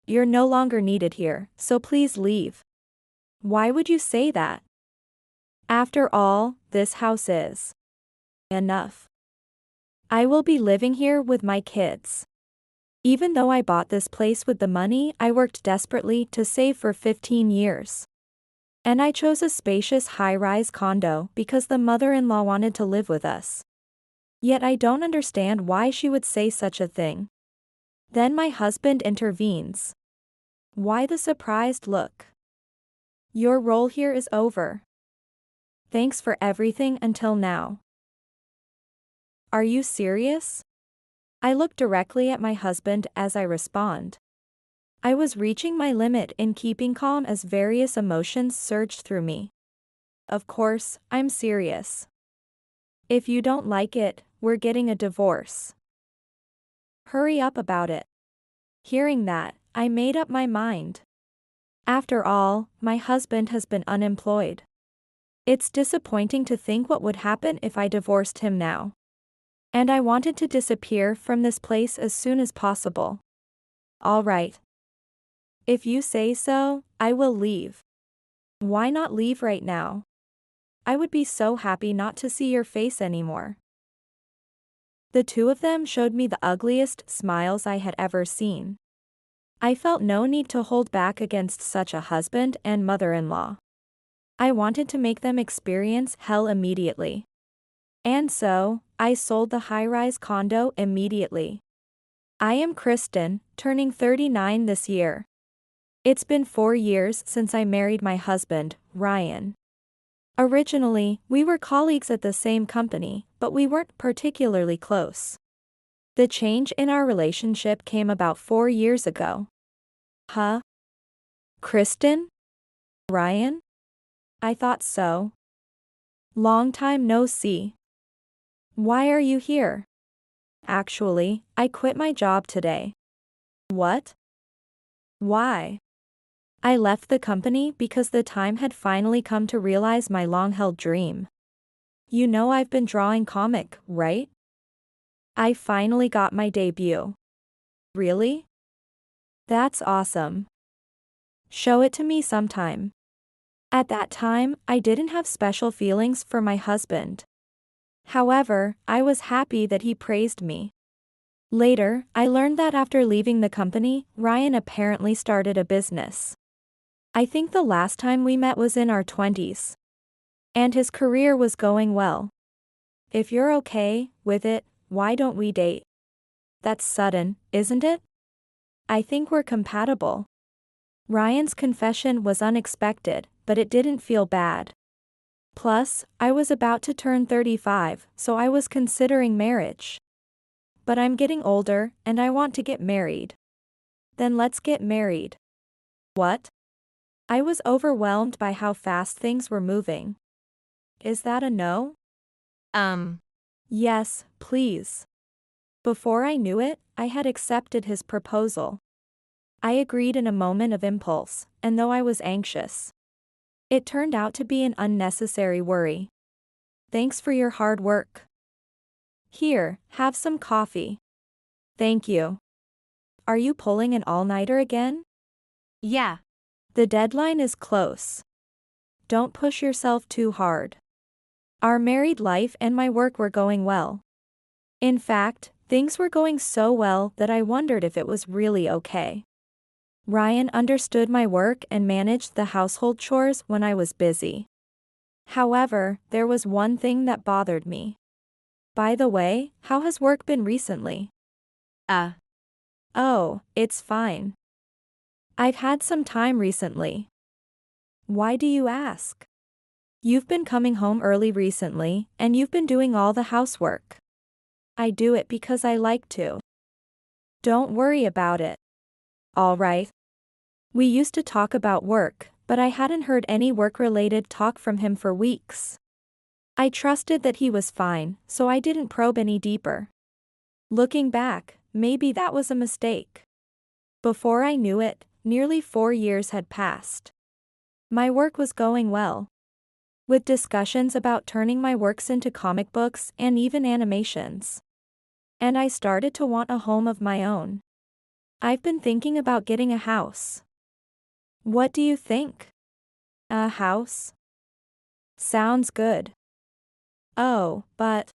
You're no longer needed here, so please leave. Why would you say that? After all, this house is enough. I will be living here with my kids. Even though I bought this place with the money I worked desperately to save for 15 years. And I chose a spacious high-rise condo because the mother-in-law wanted to live with us. Yet I don't understand why she would say such a thing. Then my husband intervenes. Why the surprised look? Your role here is over. Thanks for everything until now. Are you serious? I look directly at my husband as I respond. I was reaching my limit in keeping calm as various emotions surged through me. Of course, I'm serious. If you don't like it, we're getting a divorce. Hurry up about it. Hearing that, I made up my mind. After all, my husband has been unemployed. It's disappointing to think what would happen if I divorced him now. And I wanted to disappear from this place as soon as possible. All right. If you say so, I will leave. Why not leave right now? I would be so happy not to see your face anymore. The two of them showed me the ugliest smiles I had ever seen. I felt no need to hold back against such a husband and mother-in-law. I wanted to make them experience hell immediately. And so, I sold the high-rise condo immediately. I am Kristen, turning 39 this year. It's been 4 years since I married my husband, Ryan. Originally, we were colleagues at the same company, but we weren't particularly close. The change in our relationship came about 4 years ago. Huh? Kristen? Ryan? I thought so. Long time no see. Why are you here? Actually, I quit my job today. What? Why? I left the company because the time had finally come to realize my long-held dream. You know I've been drawing comic, right? I finally got my debut. Really? That's awesome. Show it to me sometime. At that time, I didn't have special feelings for my husband. However, I was happy that he praised me. Later, I learned that after leaving the company, Ryan apparently started a business. I think the last time we met was in our 20s. And his career was going well. If you're okay with it, why don't we date? That's sudden, isn't it? I think we're compatible. Ryan's confession was unexpected, but it didn't feel bad. Plus, I was about to turn 35, so I was considering marriage. But I'm getting older, and I want to get married. Then let's get married. What? I was overwhelmed by how fast things were moving. Is that a no? Yes, please. Before I knew it, I had accepted his proposal. I agreed in a moment of impulse, and though I was anxious, it turned out to be an unnecessary worry. Thanks for your hard work. Here, have some coffee. Thank you. Are you pulling an all-nighter again? Yeah. The deadline is close. Don't push yourself too hard. Our married life and my work were going well. In fact, things were going so well that I wondered if it was really okay. Ryan understood my work and managed the household chores when I was busy. However, there was one thing that bothered me. By the way, how has work been recently? Oh, it's fine. I've had some time recently. Why do you ask? You've been coming home early recently, and you've been doing all the housework. I do it because I like to. Don't worry about it. All right. We used to talk about work, but I hadn't heard any work-related talk from him for weeks. I trusted that he was fine, so I didn't probe any deeper. Looking back, maybe that was a mistake. Before I knew it, nearly 4 years had passed. My work was going well, with discussions about turning my works into comic books and even animations. And I started to want a home of my own. I've been thinking about getting a house. What do you think? A house? Sounds good. Oh, but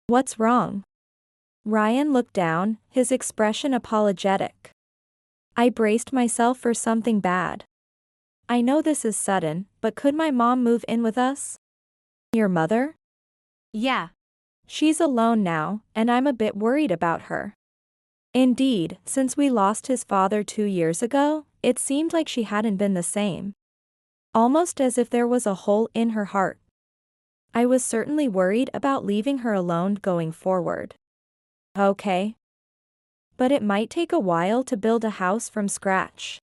what's wrong? Ryan looked down, his expression apologetic. I braced myself for something bad. I know this is sudden, but could my mom move in with us? Your mother? Yeah. She's alone now, and I'm a bit worried about her. Indeed, since we lost his father 2 years ago, it seemed like she hadn't been the same. Almost as if there was a hole in her heart. I was certainly worried about leaving her alone going forward. Okay. But it might take a while to build a house from scratch.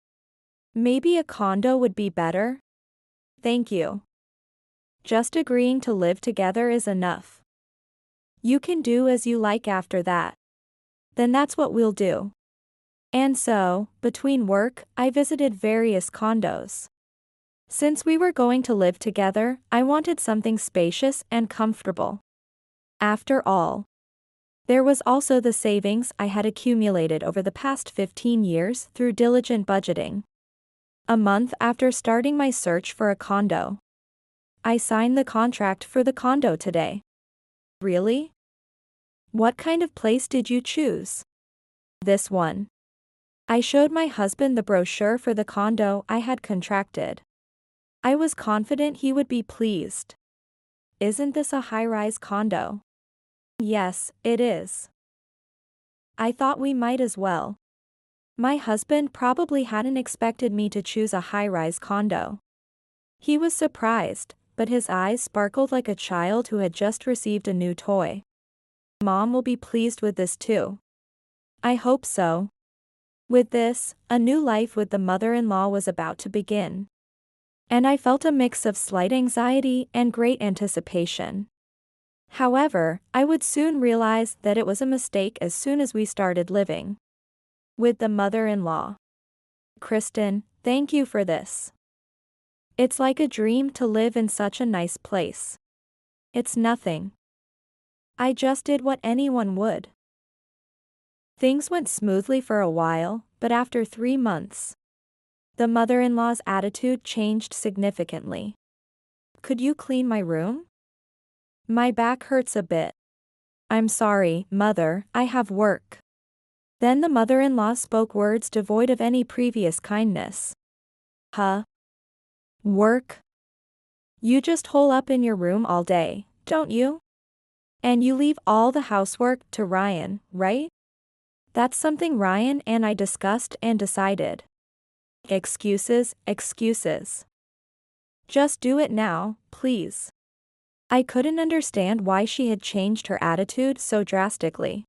Maybe a condo would be better? Thank you. Just agreeing to live together is enough. You can do as you like after that. Then that's what we'll do. And so, between work, I visited various condos. Since we were going to live together, I wanted something spacious and comfortable. After all, there was also the savings I had accumulated over the past 15 years through diligent budgeting. A month after starting my search for a condo, I signed the contract for the condo today. Really? What kind of place did you choose? This one. I showed my husband the brochure for the condo I had contracted. I was confident he would be pleased. Isn't this a high-rise condo? Yes, it is. I thought we might as well. My husband probably hadn't expected me to choose a high-rise condo. He was surprised, but his eyes sparkled like a child who had just received a new toy. Mom will be pleased with this too. I hope so. With this, a new life with the mother-in-law was about to begin. And I felt a mix of slight anxiety and great anticipation. However, I would soon realize that it was a mistake as soon as we started living with the mother-in-law. Kristen, thank you for this. It's like a dream to live in such a nice place. It's nothing. I just did what anyone would. Things went smoothly for a while, but after 3 months, the mother-in-law's attitude changed significantly. Could you clean my room? My back hurts a bit. I'm sorry, Mother, I have work. Then the mother-in-law spoke words devoid of any previous kindness. Huh? Work? You just hole up in your room all day, don't you? And you leave all the housework to Ryan, right? That's something Ryan and I discussed and decided. Excuses, excuses. Just do it now, please. I couldn't understand why she had changed her attitude so drastically.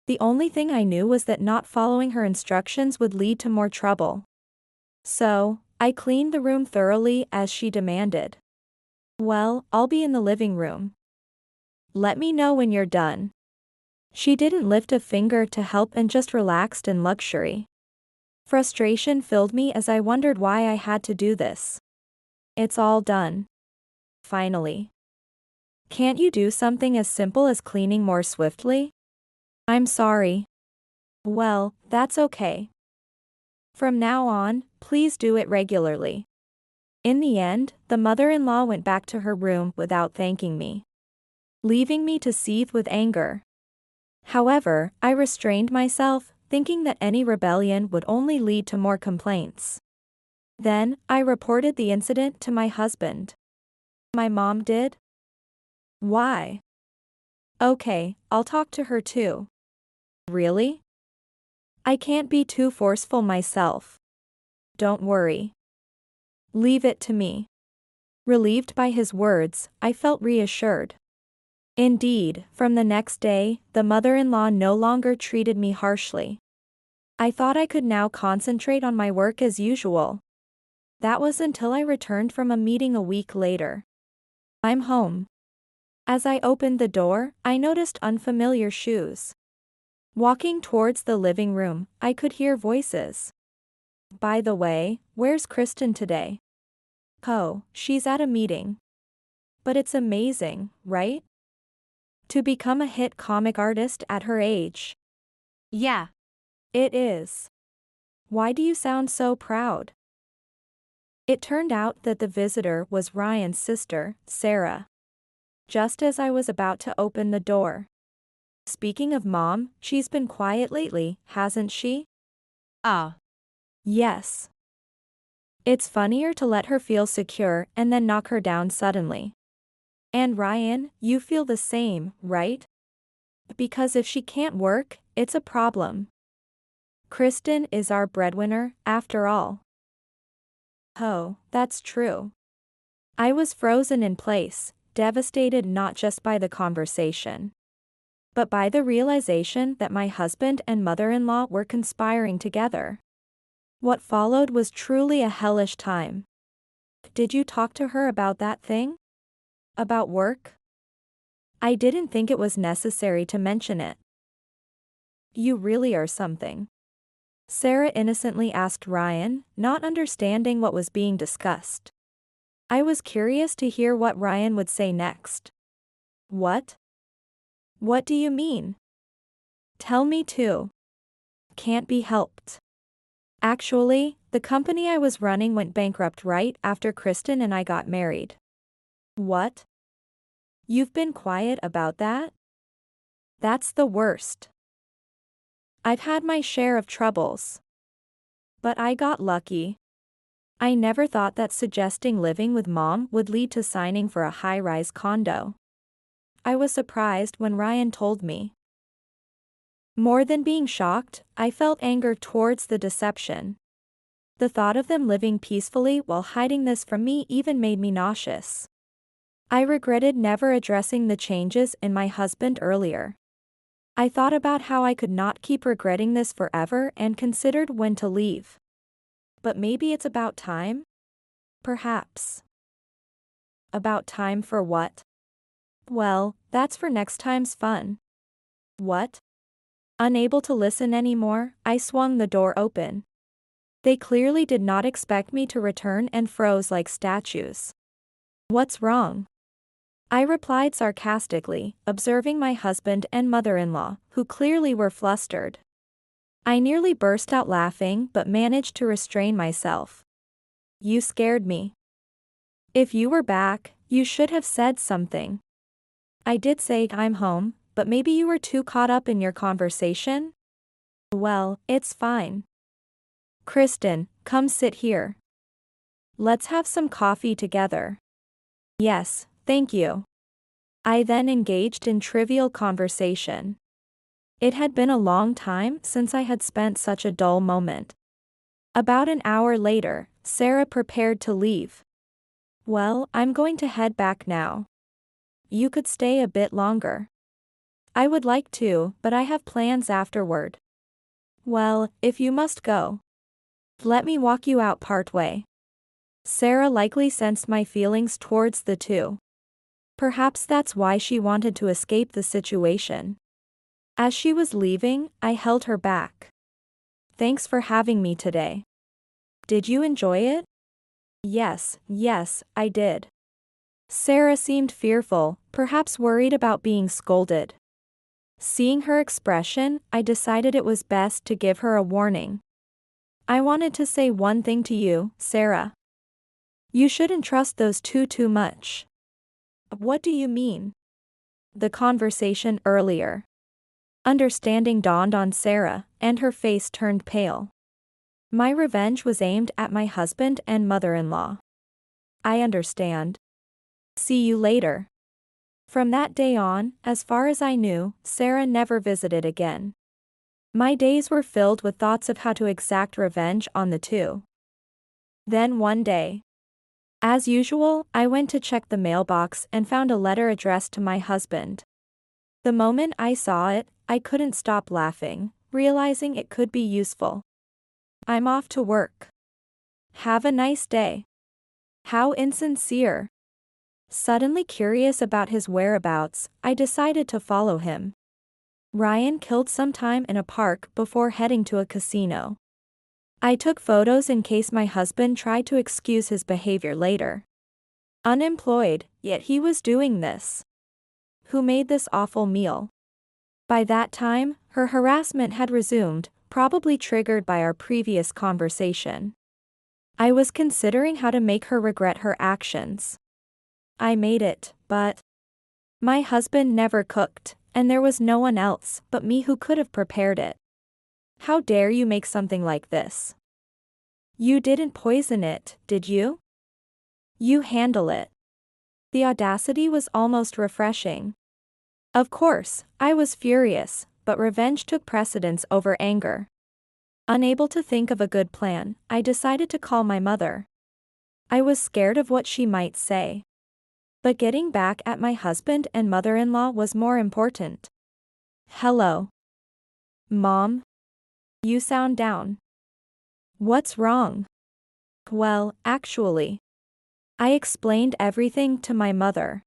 The only thing I knew was that not following her instructions would lead to more trouble. So, I cleaned the room thoroughly as she demanded. Well, I'll be in the living room. Let me know when you're done. She didn't lift a finger to help and just relaxed in luxury. Frustration filled me as I wondered why I had to do this. It's all done. Finally. Can't you do something as simple as cleaning more swiftly? I'm sorry. Well, that's okay. From now on, please do it regularly. In the end, the mother-in-law went back to her room without thanking me, leaving me to seethe with anger. However, I restrained myself, thinking that any rebellion would only lead to more complaints. Then, I reported the incident to my husband. My mom did? Why? Okay, I'll talk to her too. Really? I can't be too forceful myself. Don't worry. Leave it to me. Relieved by his words, I felt reassured. Indeed, from the next day, the mother-in-law no longer treated me harshly. I thought I could now concentrate on my work as usual. That was until I returned from a meeting a week later. I'm home. As I opened the door, I noticed unfamiliar shoes. Walking towards the living room, I could hear voices. By the way, where's Kristen today? Oh, she's at a meeting. But it's amazing, right? To become a hit comic artist at her age. Yeah. It is. Why do you sound so proud? It turned out that the visitor was Ryan's sister, Sarah. Just as I was about to open the door. Speaking of Mom, she's been quiet lately, hasn't she? Ah, Yes. It's funnier to let her feel secure and then knock her down suddenly. And Ryan, you feel the same, right? Because if she can't work, it's a problem. Kristen is our breadwinner, after all. Oh, that's true. I was frozen in place, devastated not just by the conversation, but by the realization that my husband and mother-in-law were conspiring together. What followed was truly a hellish time. Did you talk to her about that thing? About work? I didn't think it was necessary to mention it. You really are something. Sarah innocently asked Ryan, not understanding what was being discussed. I was curious to hear what Ryan would say next. What? What do you mean? Tell me too. Can't be helped. Actually, the company I was running went bankrupt right after Kristen and I got married. What? You've been quiet about that? That's the worst. I've had my share of troubles. But I got lucky. I never thought that suggesting living with Mom would lead to signing for a high-rise condo. I was surprised when Ryan told me. More than being shocked, I felt anger towards the deception. The thought of them living peacefully while hiding this from me even made me nauseous. I regretted never addressing the changes in my husband earlier. I thought about how I could not keep regretting this forever and considered when to leave. But maybe it's about time? Perhaps. About time for what? Well, that's for next time's fun. What? Unable to listen anymore, I swung the door open. They clearly did not expect me to return and froze like statues. What's wrong? I replied sarcastically, observing my husband and mother-in-law, who clearly were flustered. I nearly burst out laughing but managed to restrain myself. You scared me. If you were back, you should have said something. I did say I'm home, but maybe you were too caught up in your conversation? Well, it's fine. Kristen, come sit here. Let's have some coffee together. Yes, thank you. I then engaged in trivial conversation. It had been a long time since I had spent such a dull moment. About an hour later, Sarah prepared to leave. Well, I'm going to head back now. You could stay a bit longer. I would like to, but I have plans afterward. Well, if you must go, let me walk you out partway. Sarah likely sensed my feelings towards the two. Perhaps that's why she wanted to escape the situation. As she was leaving, I held her back. Thanks for having me today. Did you enjoy it? Yes, I did. Sarah seemed fearful, perhaps worried about being scolded. Seeing her expression, I decided it was best to give her a warning. I wanted to say one thing to you, Sarah. You shouldn't trust those two too much. What do you mean? The conversation earlier. Understanding dawned on Sarah, and her face turned pale. My revenge was aimed at my husband and mother-in-law. I understand. See you later. From that day on, as far as I knew, Sarah never visited again. My days were filled with thoughts of how to exact revenge on the two. Then one day, as usual, I went to check the mailbox and found a letter addressed to my husband. The moment I saw it, I couldn't stop laughing, realizing it could be useful. I'm off to work. Have a nice day. How insincere. Suddenly curious about his whereabouts, I decided to follow him. Ryan killed some time in a park before heading to a casino. I took photos in case my husband tried to excuse his behavior later. Unemployed, yet he was doing this. Who made this awful meal? By that time, her harassment had resumed, probably triggered by our previous conversation. I was considering how to make her regret her actions. I made it, but my husband never cooked, and there was no one else but me who could have prepared it. How dare you make something like this? You didn't poison it, did you? You handle it. The audacity was almost refreshing. Of course, I was furious, but revenge took precedence over anger. Unable to think of a good plan, I decided to call my mother. I was scared of what she might say. But getting back at my husband and mother-in-law was more important. Hello. Mom? You sound down. What's wrong? Well, actually, I explained everything to my mother.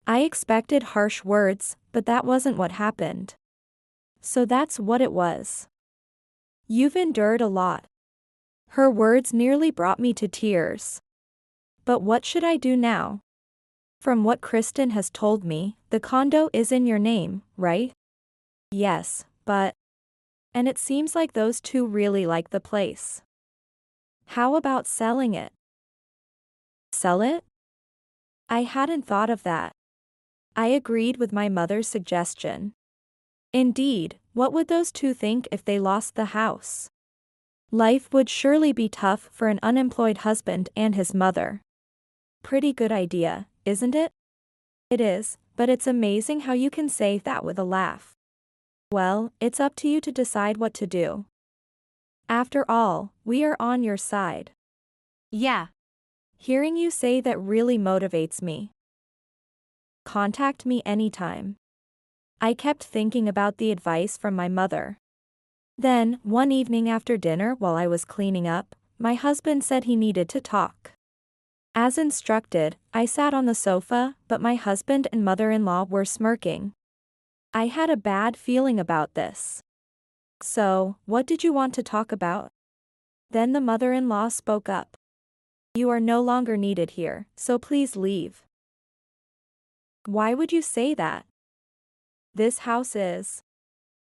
I expected harsh words, but that wasn't what happened. So that's what it was. You've endured a lot. Her words nearly brought me to tears. But what should I do now? From what Kristen has told me, the condo is in your name, right? Yes, but... And it seems like those two really like the place. How about selling it? Sell it? I hadn't thought of that. I agreed with my mother's suggestion. Indeed, what would those two think if they lost the house? Life would surely be tough for an unemployed husband and his mother. Pretty good idea, isn't it? It is, but it's amazing how you can say that with a laugh. Well, it's up to you to decide what to do. After all, we are on your side. Yeah. Hearing you say that really motivates me. Contact me anytime. I kept thinking about the advice from my mother. Then, one evening after dinner while I was cleaning up, my husband said he needed to talk. As instructed, I sat on the sofa, but my husband and mother-in-law were smirking. I had a bad feeling about this. So, what did you want to talk about? Then the mother-in-law spoke up. You are no longer needed here, so please leave. Why would you say that? This house is.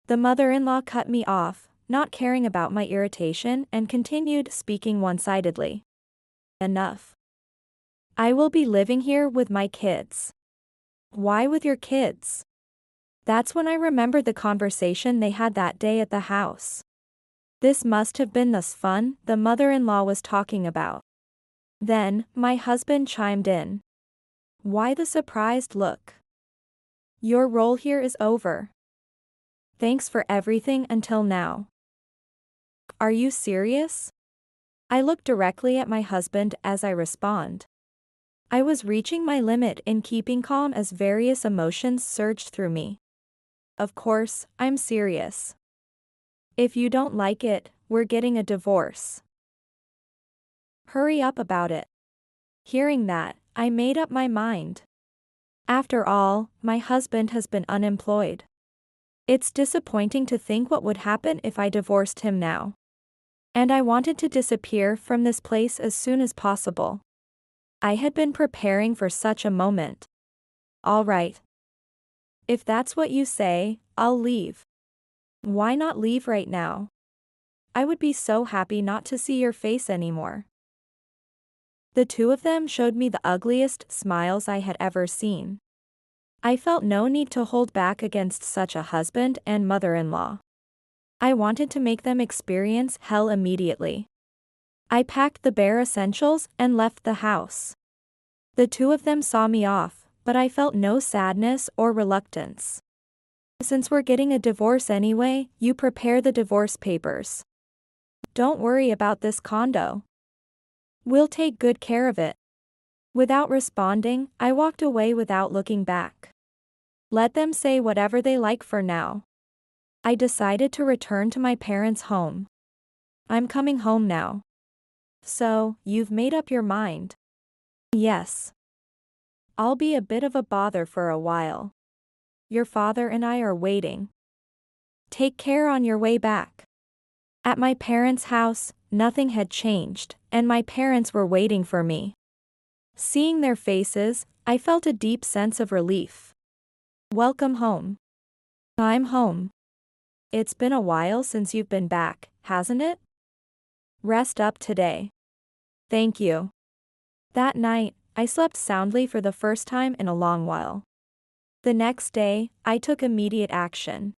The mother-in-law cut me off, not caring about my irritation, and continued speaking one-sidedly. Enough. I will be living here with my kids. Why with your kids? That's when I remembered the conversation they had that day at the house. This must have been the fun the mother-in-law was talking about. Then, my husband chimed in. Why the surprised look? Your role here is over. Thanks for everything until now. Are you serious? I look directly at my husband as I respond. I was reaching my limit in keeping calm as various emotions surged through me. Of course, I'm serious. If you don't like it, we're getting a divorce. Hurry up about it. Hearing that, I made up my mind. After all, my husband has been unemployed. It's disappointing to think what would happen if I divorced him now. And I wanted to disappear from this place as soon as possible. I had been preparing for such a moment. All right. If that's what you say, I'll leave. Why not leave right now? I would be so happy not to see your face anymore. The two of them showed me the ugliest smiles I had ever seen. I felt no need to hold back against such a husband and mother-in-law. I wanted to make them experience hell immediately. I packed the bare essentials and left the house. The two of them saw me off, but I felt no sadness or reluctance. Since we're getting a divorce anyway, you prepare the divorce papers. Don't worry about this condo. We'll take good care of it. Without responding, I walked away without looking back. Let them say whatever they like for now. I decided to return to my parents' home. I'm coming home now. So, you've made up your mind? Yes. I'll be a bit of a bother for a while. Your father and I are waiting. Take care on your way back. At my parents' house, nothing had changed, and my parents were waiting for me. Seeing their faces, I felt a deep sense of relief. Welcome home. I'm home. It's been a while since you've been back, hasn't it? Rest up today. Thank you. That night, I slept soundly for the first time in a long while. The next day, I took immediate action.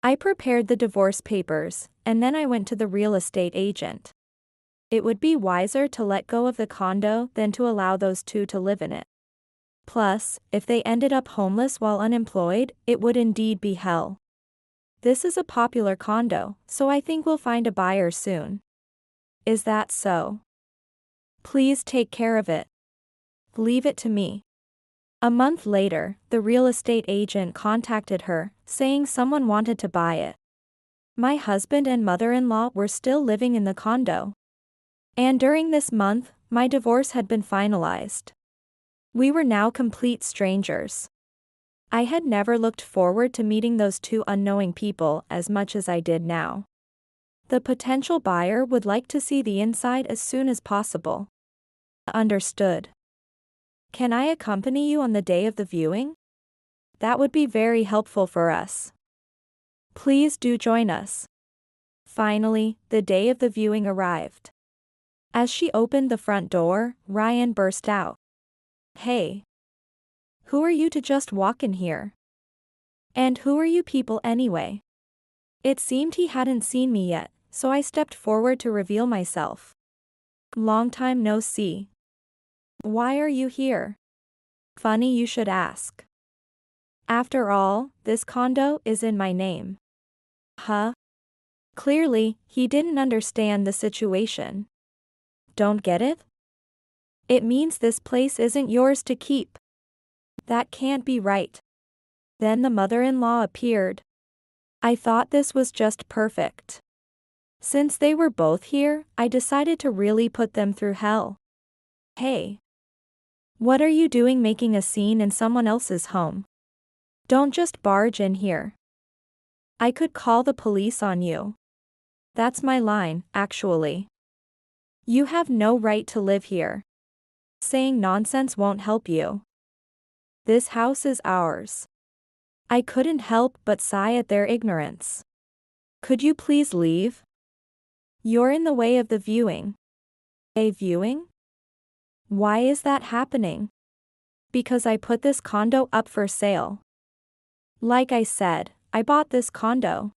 I prepared the divorce papers, and then I went to the real estate agent. It would be wiser to let go of the condo than to allow those two to live in it. Plus, if they ended up homeless while unemployed, it would indeed be hell. This is a popular condo, so I think we'll find a buyer soon. Is that so? Please take care of it. Leave it to me. A month later, the real estate agent contacted her, saying someone wanted to buy it. My husband and mother-in-law were still living in the condo. And during this month, my divorce had been finalized. We were now complete strangers. I had never looked forward to meeting those two unknowing people as much as I did now. The potential buyer would like to see the inside as soon as possible. Understood. Can I accompany you on the day of the viewing? That would be very helpful for us. Please do join us. Finally, the day of the viewing arrived. As she opened the front door, Ryan burst out. Hey. Who are you to just walk in here? And who are you people anyway? It seemed he hadn't seen me yet, so I stepped forward to reveal myself. Long time no see. Why are you here? Funny you should ask. After all, this condo is in my name. Huh? Clearly, he didn't understand the situation. Don't get it? It means this place isn't yours to keep. That can't be right. Then the mother-in-law appeared. I thought this was just perfect. Since they were both here, I decided to really put them through hell. Hey. What are you doing making a scene in someone else's home? Don't just barge in here. I could call the police on you. That's my line, actually. You have no right to live here. Saying nonsense won't help you. This house is ours. I couldn't help but sigh at their ignorance. Could you please leave? You're in the way of the viewing. A viewing? Why is that happening? Because I put this condo up for sale. Like I said, I bought this condo.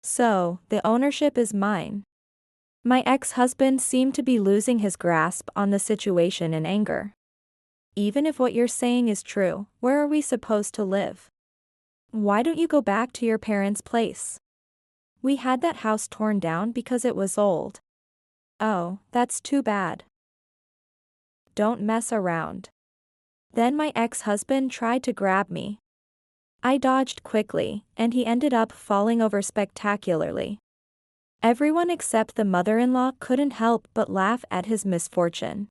So, the ownership is mine. My ex-husband seemed to be losing his grasp on the situation in anger. Even if what you're saying is true, where are we supposed to live? Why don't you go back to your parents' place? We had that house torn down because it was old. Oh, that's too bad. Don't mess around. Then my ex-husband tried to grab me. I dodged quickly, and he ended up falling over spectacularly. Everyone except the mother-in-law couldn't help but laugh at his misfortune.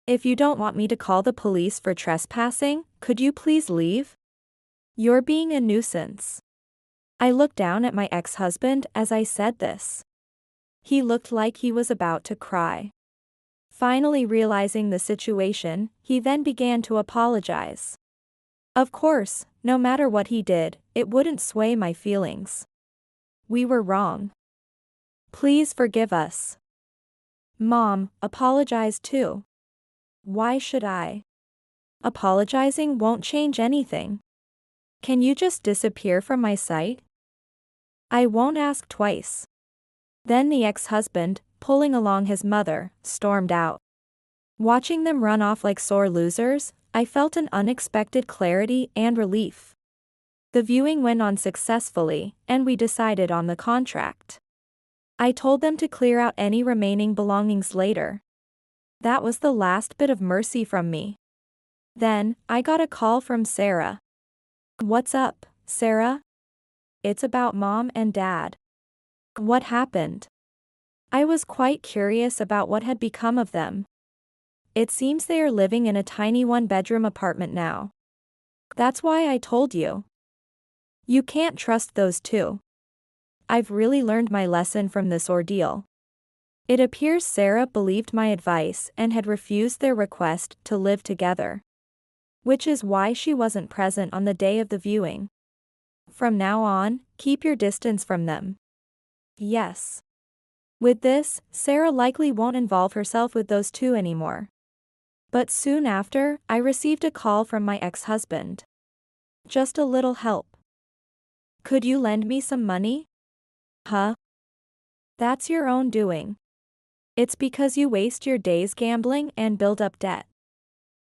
If you don't want me to call the police for trespassing, could you please leave? You're being a nuisance. I looked down at my ex-husband as I said this. He looked like he was about to cry. Finally realizing the situation, he then began to apologize. Of course, no matter what he did, it wouldn't sway my feelings. We were wrong. Please forgive us. Mom, apologize too. Why should I? Apologizing won't change anything. Can you just disappear from my sight? I won't ask twice. Then the ex-husband, pulling along his mother, stormed out. Watching them run off like sore losers, I felt an unexpected clarity and relief. The viewing went on successfully, and we decided on the contract. I told them to clear out any remaining belongings later. That was the last bit of mercy from me. Then, I got a call from Sarah. What's up, Sarah? It's about Mom and Dad. What happened? I was quite curious about what had become of them. It seems they are living in a tiny one-bedroom apartment now. That's why I told you. You can't trust those two. I've really learned my lesson from this ordeal. It appears Sarah believed my advice and had refused their request to live together. Which is why she wasn't present on the day of the viewing. From now on, keep your distance from them. Yes. With this, Sarah likely won't involve herself with those two anymore. But soon after, I received a call from my ex-husband. Just a little help. Could you lend me some money? Huh? That's your own doing. It's because you waste your days gambling and build up debt.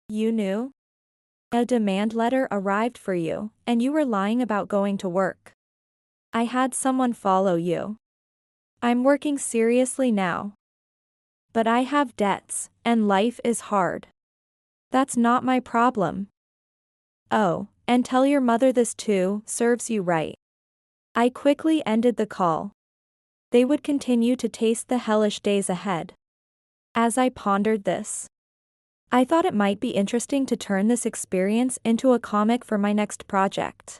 You knew? A demand letter arrived for you, and you were lying about going to work. I had someone follow you. I'm working seriously now. But I have debts, and life is hard. That's not my problem. Oh, and tell your mother this too, serves you right. I quickly ended the call. They would continue to taste the hellish days ahead. As I pondered this, I thought it might be interesting to turn this experience into a comic for my next project.